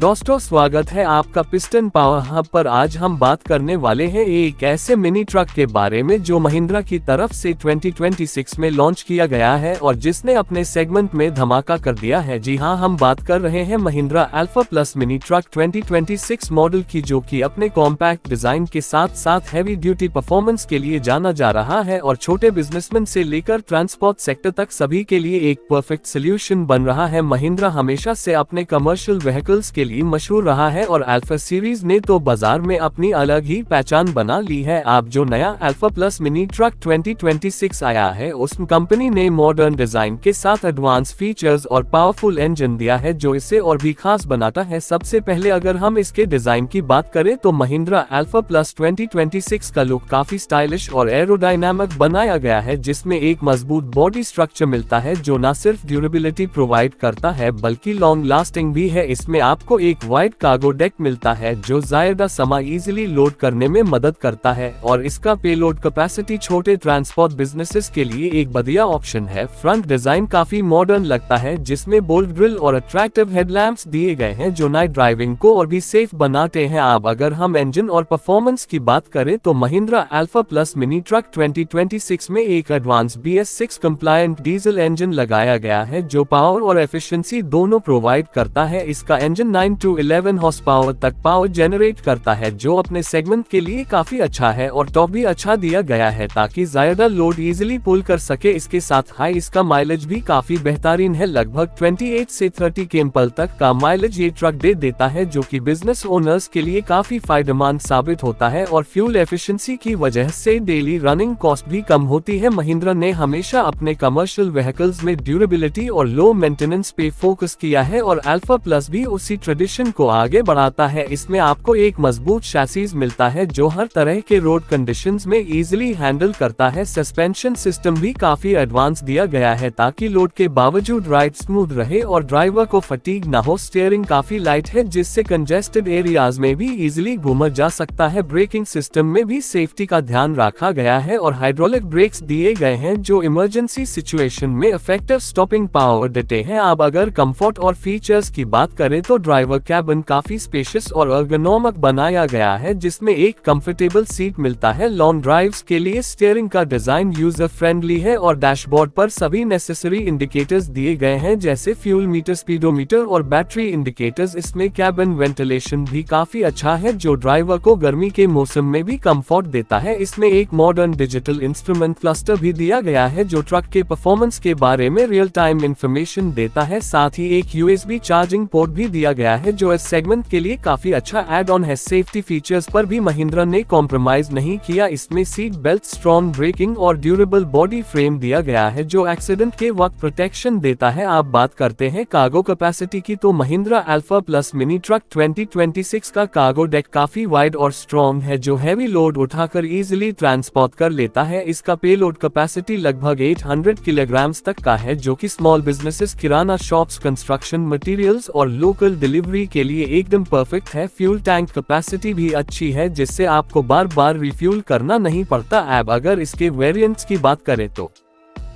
दोस्तों स्वागत है आपका पिस्टन पावर हब पर। आज हम बात करने वाले हैं एक ऐसे मिनी ट्रक के बारे में जो महिंद्रा की तरफ से 2026 में लॉन्च किया गया है और जिसने अपने सेगमेंट में धमाका कर दिया है। जी हां, हम बात कर रहे हैं Mahindra alpha plus mini truck 2026 model की, जो कि अपने कॉम्पैक्ट डिजाइन के साथ साथ हैवी ड्यूटी परफॉर्मेंस के लिए जाना जा रहा है और छोटे बिजनेसमैन से लेकर ट्रांसपोर्ट सेक्टर तक सभी के लिए एक परफेक्ट सोल्यूशन बन रहा है। महिंद्रा हमेशा से अपने कमर्शियल व्हीकल्स के लिए मशहूर रहा है और अल्फा सीरीज ने तो बाजार में अपनी अलग ही पहचान बना ली है। अब जो नया अल्फा प्लस मिनी ट्रक 2026 आया है, उस कंपनी ने मॉडर्न डिजाइन के साथ एडवांस फीचर्स और पावरफुल इंजन दिया है जो इसे और भी खास बनाता है। सबसे पहले अगर हम इसके डिजाइन की बात करें तो महिंद्रा अल्फा प्लस 2026 का लुक काफी स्टाइलिश और एरोडायनामिक बनाया गया है, जिसमें एक मजबूत बॉडी स्ट्रक्चर मिलता है जो न सिर्फ ड्यूरेबिलिटी प्रोवाइड करता है बल्कि लॉन्ग लास्टिंग भी है। इसमें आपको एक वाइड कार्गो डेक मिलता है जो ज्यादा सामान इजीली लोड करने में मदद करता है और इसका पेलोड कैपेसिटी छोटे ट्रांसपोर्ट बिजनेसेस के लिए एक बढ़िया ऑप्शन है। फ्रंट डिजाइन काफी मॉडर्न लगता है, जिसमें बोल्ड ग्रिल और अट्रैक्टिव हेडलैम्प्स दिए गए हैं जो नाइट ड्राइविंग को और भी सेफ बनाते हैं। अब अगर हम इंजन और परफॉर्मेंस की बात करें तो Mahindra alpha plus mini truck 2026 में एक advance BS6 compliant diesel engine लगाया गया है जो पावर और एफिशिएंसी दोनों प्रोवाइड करता है। इसका इंजन 9 to 11 हॉर्स पावर तक पावर जनरेट करता है जो अपने सेगमेंट के लिए काफी अच्छा है और टॉप भी अच्छा दिया गया है ताकि ज्यादा लोड इजीली पुल कर सके। इसके साथ हाई इसका माइलेज भी काफी बेहतरीन है, लगभग 28 से 30 km तक का माइलेज ये ट्रक दे देता है जो कि बिजनेस ओनर्स के लिए काफी फायदेमंद साबित होता है और फ्यूल एफिशिएंसी की वजह से डेली रनिंग कॉस्ट भी कम होती है। महिंद्रा ने हमेशा अपने कमर्शियल व्हीकल्स में ड्यूरेबिलिटी और लो मेंटेनेंस पे फोकस किया है और अल्फा प्लस भी उसी ट्रेडिशन को आगे बढ़ाता है। इसमें आपको एक मजबूत शैसीज मिलता है जो हर तरह के रोड कंडीशंस में इजीली हैंडल करता है। सस्पेंशन सिस्टम भी काफी एडवांस दिया गया है ताकि लोड के बावजूद राइड स्मूथ रहे और ड्राइवर को फटीग ना हो। स्टीयरिंग काफी लाइट है जिससे कंजेस्टेड एरियाज में भी इजीली घूमा जा सकता है। ब्रेकिंग सिस्टम में भी सेफ्टी का ध्यान रखा गया है और हाइड्रोलिक ब्रेक्स दिए गए हैं जो इमरजेंसी सिचुएशन में इफेक्टिव स्टॉपिंग पावर देते हैं। अब अगर कंफर्ट और फीचर्स की बात करें तो ड्राइवर कैबिन काफी स्पेशियस और एर्गोनॉमिक बनाया गया है, जिसमें एक कंफर्टेबल सीट मिलता है। लॉन्ग ड्राइव्स के लिए स्टीयरिंग का डिजाइन यूजर फ्रेंडली है और डैशबोर्ड पर सभी नेसेसरी इंडिकेटर्स दिए गए हैं जैसे फ्यूल मीटर, स्पीडोमीटर और बैटरी इंडिकेटर्स। इसमें कैबिन वेंटिलेशन भी काफी अच्छा है जो ड्राइवर को गर्मी के मौसम में भी कंफर्ट देता है। इसमें एक मॉडर्न डिजिटल इंस्ट्रूमेंट क्लस्टर भी दिया गया है जो ट्रक के परफॉर्मेंस के बारे में रियल टाइम इंफॉर्मेशन देता है। साथ ही एक USB चार्जिंग पोर्ट भी दिया गया है जो इस सेगमेंट के लिए काफी अच्छा ऐड ऑन है। सेफ्टी फीचर्स पर भी महिंद्रा ने कॉम्प्रोमाइज नहीं किया। इसमें सीट बेल्ट, स्ट्रॉन्ग ब्रेकिंग और ड्यूरेबल बॉडी फ्रेम दिया गया है जो एक्सीडेंट के वक्त प्रोटेक्शन देता है। आप बात करते हैं कार्गो कैपेसिटी की तो Mahindra alpha plus mini truck 2026 का कार्गो डेक काफी वाइड और स्ट्रॉन्ग है जो हैवी लोड उठाकर इजीली ट्रांसपोर्ट कर लेता है। इसका पेलोड कैपेसिटी लगभग 800 किलोग्राम तक का है जो कि स्मॉल बिजनेसेस, किराना शॉप्स, कंस्ट्रक्शन मटेरियल्स और लोकल डिलीवरी के लिए एकदम परफेक्ट है। फ्यूल टैंक कैपेसिटी भी अच्छी है जिससे आपको बार बार रिफ्यूल करना नहीं पड़ता। अब अगर इसके वेरिएंट्स की बात करें तो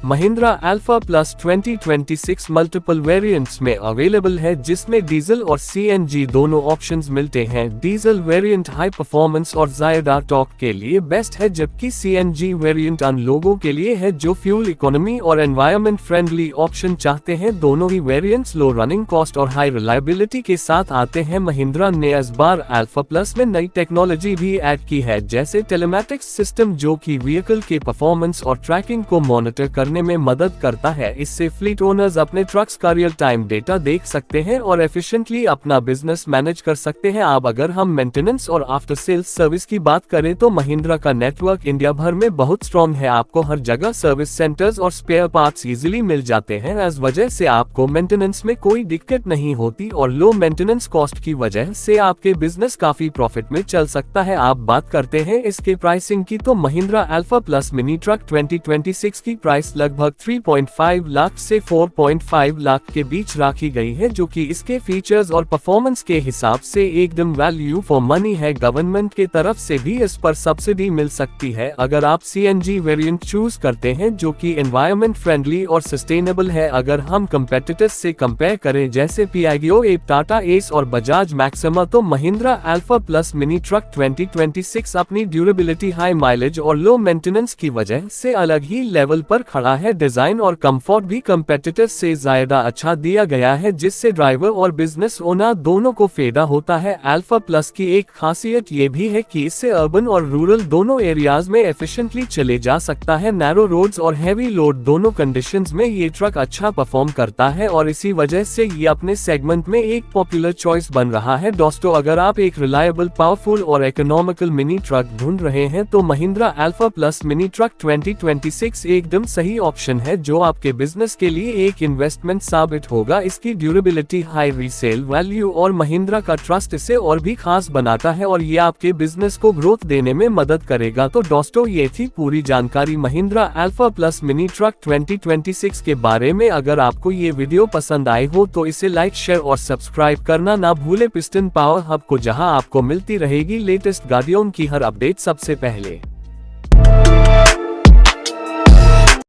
Mahindra alpha plus 2026 multiple variants में अवेलेबल है जिसमें डीजल और CNG दोनों ऑप्शंस मिलते हैं। डीजल वेरिएंट हाई परफॉर्मेंस और ज्यादा टॉर्क के लिए बेस्ट है, जबकि CNG वेरिएंट उन लोगों के लिए है जो फ्यूल इकोनॉमी और एनवायरनमेंट फ्रेंडली ऑप्शन चाहते हैं। दोनों ही वेरिएंट्स लो रनिंग कॉस्ट और हाई रिलायबिलिटी के साथ आते हैं। महिंद्रा ने इस बार अल्फा प्लस में नई टेक्नोलॉजी भी ऐड की है जैसे टेलीमैटिक्स सिस्टम जो कि व्हीकल के परफॉर्मेंस और ट्रैकिंग को मॉनिटर करने में मदद करता है। इससे फ्लीट ओनर्स अपने ट्रक्स का रियल टाइम डेटा देख सकते हैं और एफिशिएंटली अपना बिजनेस मैनेज कर सकते हैं। अब अगर हम मेंटेनेंस और आफ्टर सेल्स सर्विस की बात करें तो महिंद्रा का नेटवर्क इंडिया भर में बहुत स्ट्रॉन्ग है। आपको हर जगह सर्विस सेंटर्स और स्पेयर पार्ट्स इजीली मिल जाते हैं। इस वजह से आपको मेंटेनेंस में कोई दिक्कत नहीं होती और लो मेंटेनेंस कॉस्ट की वजह से आपके बिजनेस काफी प्रॉफिट में चल सकता है। आप बात करते हैं इसके प्राइसिंग की तो Mahindra alpha plus mini truck 2026 की प्राइस लगभग 3.5 लाख से 4.5 लाख के बीच रखी गई है, जो कि इसके फीचर्स और परफॉर्मेंस के हिसाब से एकदम वैल्यू फॉर मनी है। गवर्नमेंट के तरफ से भी इस पर सब्सिडी मिल सकती है अगर आप CNG वेरिएंट चूज करते हैं, जो कि एनवायरमेंट फ्रेंडली और सस्टेनेबल है। अगर हम कंपेटिटर्स से कंपेयर करें जैसे पियागो, टाटा एस और बजाज मैक्सिमा, तो Mahindra alpha plus mini truck 2026 अपनी ड्यूरेबिलिटी, हाई माइलेज और लो मेंटेनेंस की वजह से अलग ही लेवल पर खड़ा है। डिजाइन और कंफर्ट भी कंपेटिटर्स से ज्यादा अच्छा दिया गया है, जिससे ड्राइवर और बिजनेस ओनर दोनों को फायदा होता है। अल्फा प्लस की एक खासियत ये भी है कि इससे अर्बन और रूरल दोनों एरियाज में एफिशिएंटली चले जा सकता है। नैरो रोड्स और हैवी लोड दोनों कंडीशंस में ये ट्रक अच्छा परफॉर्म करता है और इसी वजह से ये अपने सेगमेंट में एक पॉपुलर चॉइस बन रहा है। दोस्तों, अगर आप एक रिलायबल, पावरफुल और इकोनॉमिकल मिनी ट्रक ढूंढ रहे हैं तो Mahindra alpha plus mini truck 2026 एकदम सही ऑप्शन है, जो आपके बिजनेस के लिए एक इन्वेस्टमेंट साबित होगा। इसकी ड्यूरेबिलिटी, हाई रीसेल वैल्यू और महिंद्रा का ट्रस्ट इसे और भी खास बनाता है और ये आपके बिजनेस को ग्रोथ देने में मदद करेगा। तो दोस्तों, ये थी पूरी जानकारी Mahindra alpha plus mini truck 2026 के बारे में। अगर आपको ये वीडियो पसंद आई हो तो इसे लाइक, शेयर और सब्सक्राइब करना ना भूले पिस्टन पावर हब को, जहां आपको मिलती रहेगी लेटेस्ट गाड़ियों की हर अपडेट सबसे पहले।